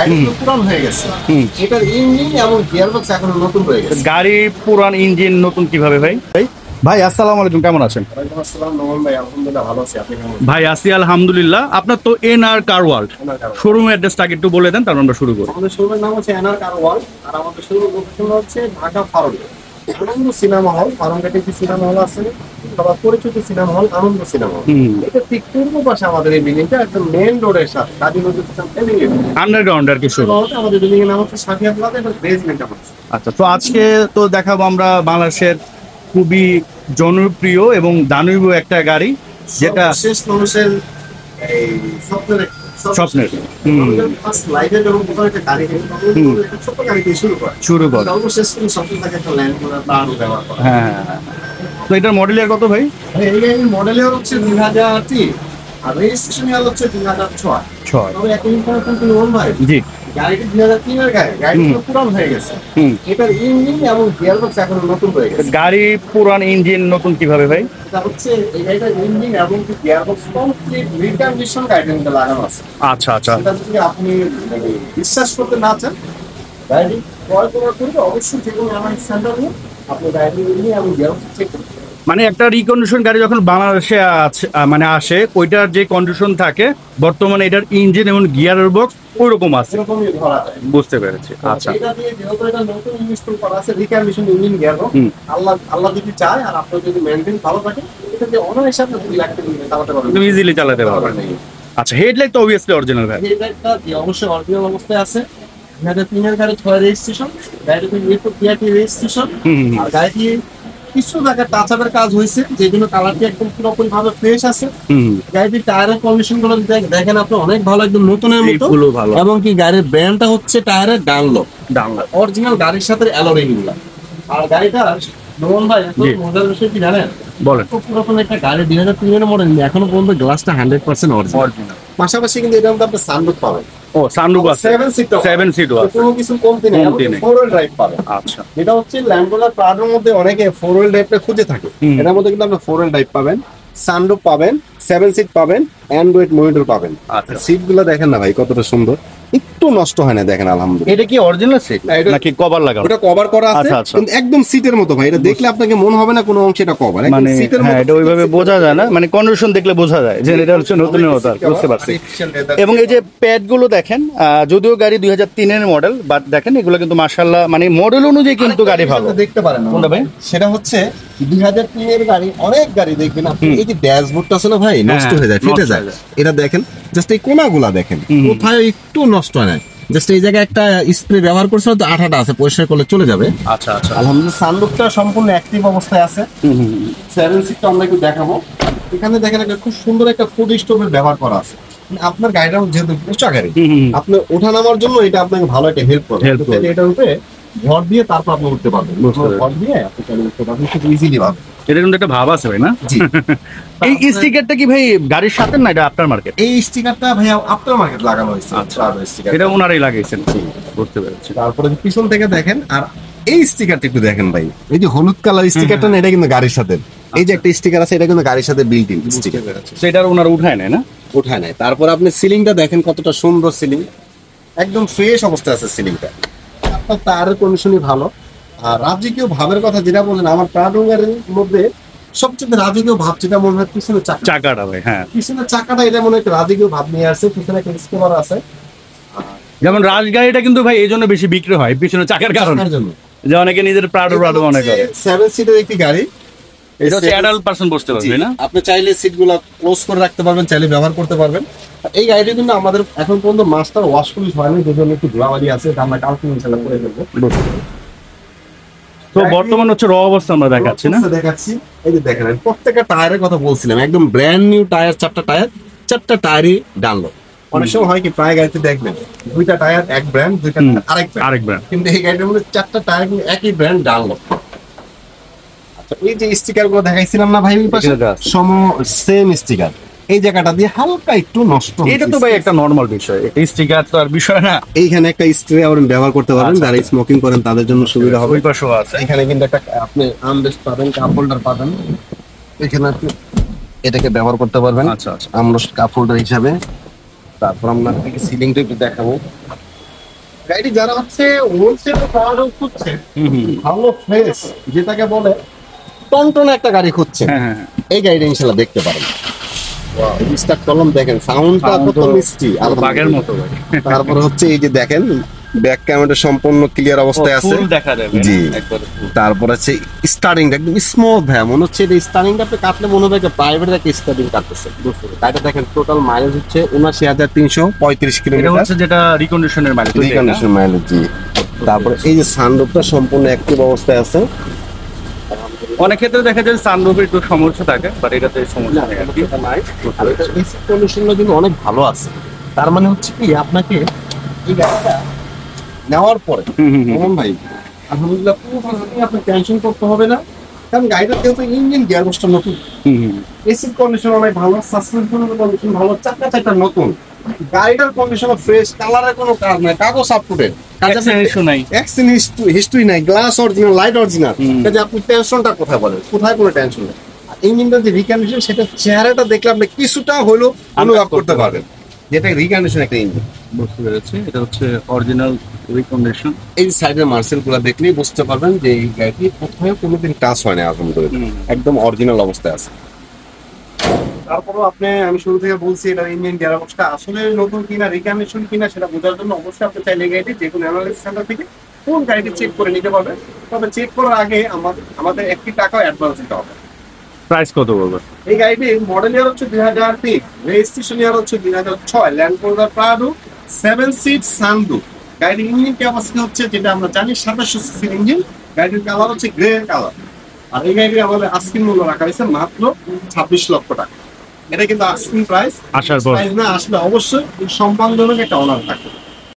গাড়ি পুরান হয়ে গেছে। এটার ইঞ্জিন এবং গিয়ারবক্স এখনো নতুন হয়ে গেছে। গাড়ি পুরান, ইঞ্জিন নতুন কিভাবে ভাই? ভাই আসসালামু আলাইকুম, কেমন আছেন? ওয়ালাইকুম আসসালাম নোমান ভাই, আলহামদুলিল্লাহ ভালো আছি। আপনি কেমন? ভাই আছি আলহামদুলিল্লাহ। আপনার তো এনআর কার ওয়ার্ল্ড শোরুম অ্যাড্রেসটা একটু বলে দেন, তারপর আমরা শুরু করি। আমাদের শোরুমের নাম হচ্ছে এনআর কার ওয়ার্ল্ড, আর আমাদের শোরুম লোকেশন হচ্ছে ঢাকা ফার্ম আনন্দ সিনেমা হল। ফার্মগেটে একটি সিনেমা হল আছে, সবার পরিচিত সিনেমা হল আনন্দ সিনেমা হল। এটা ঠিক পূর্ব পাশে আমাদের এই বিল্ডিংটা, একদম মেইন রোডের সাথে কাজী নজরুল ইসলাম এভিনিউ আন্ডারগ্রাউন্ড আর কি শুরু। আমাদের বিল্ডিং এর নাম হচ্ছে সাফিয়া প্লাজা, এটা বেসমেন্টটা হচ্ছে। আচ্ছা, তো আজকে তো দেখাবো আমরা বাংলাদেশের খুবই জনপ্রিয় এবং দানবীয় একটা গাড়ি, যেটা শেষ মানুষের এই স্বপ্নের স্বপ্নের ফার্স্ট লাইভের এবং প্রথম একটা গাড়ি একটা ছোট গাড়ি দিয়ে শুরু করে সর্বশেষ কিন্তু স্বপ্ন থাকে একটা ল্যান্ড করা প্রাণ ব্যবহার করা। হ্যাঁ, তো এটার মডেলের কত ভাই? এই গাড়ির মডেলের হচ্ছে 2003 আর রেজিস্ট্রেশন ইয়ার হচ্ছে 2006। তবে একটা ইনফরমেশন তুমি বল ভাই, জি, গাড়িটি 2003 এর গাড়ি, গাড়িটা পুরান হয়ে গেছে। এটার ইঞ্জিন এবং গিয়ারবক্স এখনো নতুন হয়ে গেছে। গাড়ি পুরান, ইঞ্জিন নতুন কিভাবে ভাই? এটা হচ্ছে এই গাড়িটার ইঞ্জিন এবং গিয়ারবক্স কমপ্লিট রিকন্ডিশন গাড়িটার মধ্যে লাগানো আছে। আচ্ছা আচ্ছা, এটা যদি আপনি বিশ্বাস করতে না চান, গাড়ি ক্রয় করার পূর্বে অবশ্যই যে কোনো আমার সেন্টার নিয়ে আপনি গাড়ি নিয়ে এবং গিয়ারবক্স চেক করতে পারেন। মানে একটা রিকন্ডিশন গাড়ি যখন বাংলাদেশে মানে আসে, ওইটার যে কন্ডিশন থাকে বর্তমানে এটার ইঞ্জিন এবং গিয়ারের বক্স ওই রকম আছে, এরকমই ধরা যায়। বুঝতে পেরেছি। আচ্ছা, এটা দিয়ে যেহেতু এটা নতুন ইনস্টল করা আছে রিকন্ডিশন ইঞ্জিন গিয়ারবক্স, আল্লাহ যদি চায় আর আপনার যদি মেইনটেইন ভালো থাকে, এটা দিয়ে অনায়াসে আপনি 2 লাখ টাকা দিয়ে চালাতে পারবেন, তুমি ইজিলি চালাতে পারবেন। আচ্ছা, হেডলাইট তো অবভিয়াসলি অরিজিনাল ভাই। হেডলাইটটা অবশ্যই অরিজিনাল অবস্থায় আছে। 2003 এর গাড়ি 6 রেজিস্ট্রেশন, গাড়িতে নিউ পিআরটি রেজিস্ট্রেশন, আর গাড়িটি কিছু জায়গায় টাচ আপের কাজ হয়েছে, যেগুলো কালারটি একদম পুরোপুরি ভাবে ফ্রেশ আছে। গাড়িটির টায়ারের কন্ডিশন গুলো দেখেন আপনি, অনেক ভালো, একদম নতুনের মতো ভালো। এবং কি গাড়ির ব্র্যান্ডটা হচ্ছে টায়ারের ডানলপ অরিজিনাল, গাড়ির সাথে অ্যালয় গুলা। আর গাড়িটা নোমান ভাই এত মজার বিষয় কি জানেন? বলেন। পুরোপুরি একটা গাড়ি 2003 এর মডেল, এখনো পর্যন্ত গ্লাসটা 100% অরিজিনাল। পাশাপাশি কিন্তু এটার মধ্যে আপনি সানরুফ পাবেন। ও, সানরুফ আছে, 7 সিটও আছে, কোনো কিছু কমতি নেই, আপনি 4 হুইল ড্রাইভ পাবেন। আচ্ছা, এটা হচ্ছে ল্যাম্বোর্গিনি প্রাডোর মধ্যে অনেকে 4 হুইল ড্রাইভটা খুঁজে থাকে, এটার মধ্যে কিন্তু আপনি 4 হুইল ড্রাইভ পাবেন, সানরুফ পাবেন, 7 সিট পাবেন, অ্যান্ড্রয়েড মনিটর পাবেন। আচ্ছা, সিটগুলো দেখেন না ভাই কতটা সুন্দর, একটু নষ্ট হয় না, দেখেন আলহামদুলিল্লাহ। এটা কি অরিজিনাল সিট নাকি কভার লাগানো? ওটা কভার করা আছে, আচ্ছা, আচ্ছা। কিন্তু একদম সিটের মতো ভাই, এটা দেখলে আপনাকে মনে হবে না কোনো অংশে এটা কভার, একদম মানে সিটের হ্যাঁ, মতো। এটা ওইভাবে বোঝা যায় না, মানে কন্ডিশন দেখলে বোঝা যায় যে এটা হচ্ছে নতুনের মতো, আর বুঝতে পারছি। এবং এই যে প্যাড গুলো দেখেন, যদিও গাড়ি 2003 এর মডেল, বাট দেখেন এগুলো কিন্তু মাশাআল্লাহ, মানে মডেল অনুযায়ী কিন্তু গাড়ি ভালো। দেখতে পারেন কোনটা ভাই? সেটা হচ্ছে 2003 এর গাড়ি। অনেক গাড়ি দেখবেন আপনি, এই যে ড্যাশবোর্ডটা আছে না ভাই, নষ্ট হয়ে যায়, ফেটে যায়। এটা দেখেন, জাস্ট এই কোনাগুলা দেখেন, কোথায় একটু নষ্ট হয় না, জাস্ট এই জায়গায় একটা স্প্রে ব্যবহার করছে, তো আঠাটা আছে, পরিষ্কার করলে চলে যাবে। আচ্ছা আচ্ছা, আলহামদুলিল্লাহ সানরুফটা সম্পূর্ণ অ্যাক্টিভ অবস্থায় আছে। 7 সিটটা আমরা একটু দেখাবো। এখানে দেখেন একটা খুব সুন্দর একটা ফুড স্টোভের ব্যবহার করা আছে। আপনার গাড়িটা যেহেতু উঁচা গাড়ি, আপনি ওঠা নামার জন্য এটা আপনাকে ভালো একটা হেল্প করবে। এটার উপরে ভর দিয়ে তারপর আপনি উঠতে পারবেন, ভর দিয়ে আপনি চালিয়ে উঠতে পারবেন খুব ইজিলি ভাবে। এটা কিন্তু একটা ভাব আছে ভাই, না? জি। এই স্টিকারটা কি ভাই গাড়ির সাথে না এটা আফটার মার্কেট? এই স্টিকারটা ভাইয়া আফটার মার্কেট লাগানো হয়েছে। আচ্ছা, এটা ওনারাই লাগাইছেন, বুঝতে পেরেছি। তারপরে পিছন থেকে দেখেন, আর এই স্টিকারটা একটু দেখেন ভাই, এই যে হলুদ কালার স্টিকারটা না, এটা কিন্তু গাড়ির সাথে, এই যে একটা স্টিকার আছে, এটা কিন্তু গাড়ির সাথে বিল্ট ইন স্টিকার, সেটা ওনারা উঠায় নেয় না, উঠায় নাই। তারপর আপনি সিলিংটা দেখেন কতটা সুন্দর সিলিং, একদম ফ্রেশ অবস্থায় আছে সিলিংটা। আপনার টায়ারের কন্ডিশনই ভালো। আর রাজকীয় ভাবের কথা যেটা বলেন, আমার প্রাডো গাড়ির মধ্যে সবচেয়ে রাজকীয় ভাব যেটা মনে হয় পিছনের চাকাটা ভাই। হ্যাঁ, পিছনের চাকাটা, এটা মনে হয় একটা রাজকীয় ভাব নিয়ে আসছে। পিছনে একটা স্টিকার আছে, যেমন রাজগাড়িটা কিন্তু ভাই এই জন্য বেশি বিক্রি হয় পিছনে চাকার কারণে, যে অনেকে নিজের প্রাডো মনে করে। 7 সিটের একটি গাড়ি, এটা হচ্ছে অ্যাডাল্ট পারসন বসতে পারবে না? আপনি চাইলে সিটগুলো ক্লোজ করে রাখতে পারবেন, চাইলে ব্যবহার করতে পারবেন। এই গাড়িটা কিন্তু আমাদের এখন পর্যন্ত মাস্টার ওয়াশ পুলিশ হয়নি, যে জন্য একটু ধুলাবালি আছে, এটা আমরা কালকে ইনশাআল্লাহ করে ফেলবো। তো বর্তমান হচ্ছে র অবস্থা আমরা দেখাচ্ছি না, দেখাচ্ছি। এই যে দেখেন, প্রত্যেকটা টায়ারের কথা বলছিলাম, একদম ব্র্যান্ড নিউ টায়ার, 4টা টায়ারই ডানলপ। অনেক সময় হয় কি, প্রায় গাড়িতে দেখবেন 2টা টায়ার এক ব্র্যান্ড, 2টা আরেক ব্র্যান্ড, কিন্তু এই গাড়িটার মধ্যে 4টা টায়ার কিন্তু একই ব্র্যান্ড ডানলপ। আচ্ছা, এই যে স্টিকার গুলো দেখাইছিলাম না ভাই, সেম স্টিকার, এই জায়গাটা দিয়ে হালকা একটু নষ্ট। এটা তো ভাই একটা নরমাল বিষয়, এই স্টিকার তো আর বিষয় না। এইখানে একটা স্প্রে ব্যবহার করতে পারবেন, যারা স্মোকিং করেন তাদের জন্য সুবিধা হবে। ওই পাশেও আছে, এখানে কিন্তু একটা আপনি আর্মরেস্ট পাবেন, কাপ হোল্ডার পাবেন, এখানে আপনি এটাকে ব্যবহার করতে পারবেন। আচ্ছা আচ্ছা, আর্মরেস্ট কাপ হোল্ডার হিসাবে। তারপর আমরা আপনাকে সিলিংটা একটু দেখাবো। গাড়ি যারা হচ্ছে হোলসেল পাওয়ার খুঁজছে, ভালো ফ্রেশ যেটাকে বলে টনটনে একটা গাড়ি খুঁজছে, হ্যাঁ হ্যাঁ এই গাড়িটা ইনশাল্লাহ দেখতে পারেন। স্টার্ট করলাম, দেখেন সাউন্ডটা কত মিষ্টি, বাগের মতো ভাই। তারপরে হচ্ছে এই যে দেখেন ব্যাক ক্যামেরা সম্পূর্ণ ক্লিয়ার অবস্থায় আছে, ফুল দেখা যাবে জি। একবারে full। তারপর আছে স্টার্টিংটা একদম স্মুথ ভাই, মনে হচ্ছে এই স্টার্টিংটা আপনি কাটলে মনে হবে প্রাইভেট একটা স্টার্টিং কাটতেছে। গাড়িটা দেখেন টোটাল মাইলেজ হচ্ছে ৭৯,৩35 এটা কিলোমিটার, হচ্ছে যেটা রিকন্ডিশনের মালিক রিকন্ডিশন মাইলেজ, জি। তারপরে এই যে সানরুফটা সম্পূর্ণ অ্যাক্টিভ অবস্থায় আছে। অনেক ক্ষেত্রে দেখা যায় সানরুফের একটু সমস্যা থাকে, বাট এটাতে সমস্যা নেই আর কি। আর এটা এসি কন্ডিশনটা কিন্তু অনেক ভালো আছে। তার মানে হচ্ছে কি আপনাকে এই গাড়িটা নেওয়ার পরে মোহন ভাই আলহামদুলিল্লাহ পুরোপুরি আপনার টেনশন করতে হবে না, কারণ গাড়িটা যেহেতু ইঞ্জিন গিয়ার বক্সটা নতুন, এসির কন্ডিশন অনেক ভালো, সাসপেনশনের কন্ডিশন ভালো, চাকা নতুন, গাড়িটার কন্ডিশন ফ্রেশ, কালারের কোনো কাজ নাই, কাগজ আপ টু ডেট, হিস্ট্রি নাই, গ্লাস অরিজিনাল, লাইট অরিজিনাল, কাজে আপনি টেনশনটা কোথায় বলেন, কোথায় কোনো টেনশন নেই। ইঞ্জিনটা যে রিকন্ডিশন সেটা চেহারাটা দেখলে আপনি কিছুটা হলেও অনুভব করতে পারবেন যেটা রিকন্ডিশন একটা ইঞ্জিন। বুঝতে পেরেছি, এটা হচ্ছে অরিজিনাল রিকন্ডিশন। এই সাইডের মার্সেল গুলা দেখলেই বুঝতে পারবেন যে এই গাড়িটি কোথাও কোনোদিন টাচ হয় না, আলহামদুলিল্লাহ একদম অরিজিনাল অবস্থায় আছে। তারপরও আপনি, আমি শুরু থেকে বলছি এটা ইঞ্জিন গিয়ার বক্সটা আসলে নতুন কিনা রিকন্ডিশন কিনা সেটা বোঝার জন্য অবশ্যই আপনি চাইলে গাড়িটি যে কোনো অ্যানালিসিস সেন্টার থেকে কোন গাড়িটি চেক করে নিতে পারবেন। তবে চেক করার আগে আমাদের 1 টাকাও অ্যাডভান্স দিতে হবে। প্রাইস কত বলবো? এই গাড়িটির মডেল ইয়ার হচ্ছে 2003, রেজিস্ট্রেশন ইয়ার হচ্ছে 2006, Land Cruiser Prado 7 seat sunroof. গাড়ির ইঞ্জিন ক্যাপাসিটি হচ্ছে যেটা আমরা জানি 2700 সিসির ইঞ্জিন। গাড়ির কালার হচ্ছে গ্রে কালার। আর এই গাড়ির আমাদের আস্কিং মূল্য রাখা হয়েছে মাত্র 26 লক্ষ টাকা। এটা কিন্তু আস্কিং প্রাইস, আসার পর প্রাইস না আসলে অবশ্যই সম্মানজনক একটা অনার থাকবে।